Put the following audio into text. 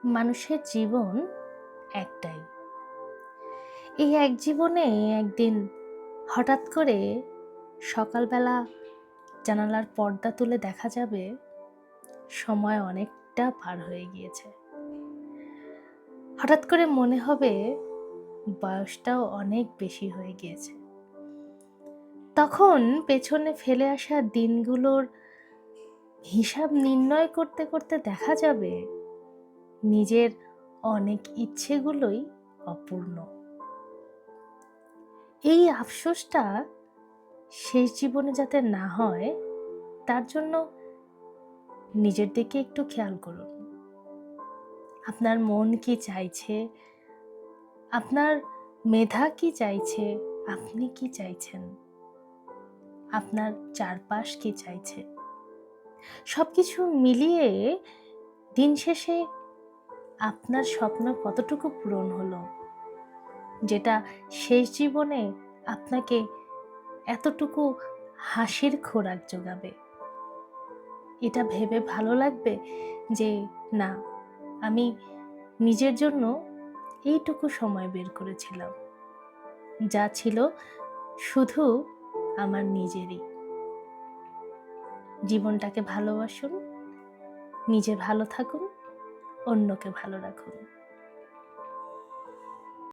মানুষের জীবন একটাই। এই এক জীবনে একদিন হঠাৎ করে সকালবেলা জানালার পর্দা তুলে দেখা যাবে সময় অনেকটা পার হয়ে গিয়েছে। হঠাৎ করে মনে হবে বয়সটাও অনেক বেশি হয়ে গিয়েছে। তখন পেছনে ফেলে আসা দিনগুলোর হিসাব নির্ণয় করতে করতে দেখা যাবে নিজের অনেক ইচ্ছেগুলোই অপূর্ণ। এই আফসোসটা শেষ জীবনে যাতে না হয় তার জন্য নিজের দিকে একটু খেয়াল করুন। আপনার মন কি চাইছে, আপনার মেধা কি চাইছে, আপনি কি চাইছেন, আপনার চারপাশ কি চাইছে, সবকিছু মিলিয়ে দিন শেষে আপনার স্বপ্ন কতটুকু পূরণ হলো, যেটা শেষ জীবনে আপনাকে এতটুকু হাসির খোরাক যোগাবে। এটা ভেবে ভালো লাগবে যে না, আমি নিজের জন্য এইটুকু সময় বের করেছিলাম, যা ছিল শুধু আমার নিজেরই। জীবনটাকে ভালোবাসুন, নিজে ভালো থাকুন, অন্যকে ভালো রাখুন।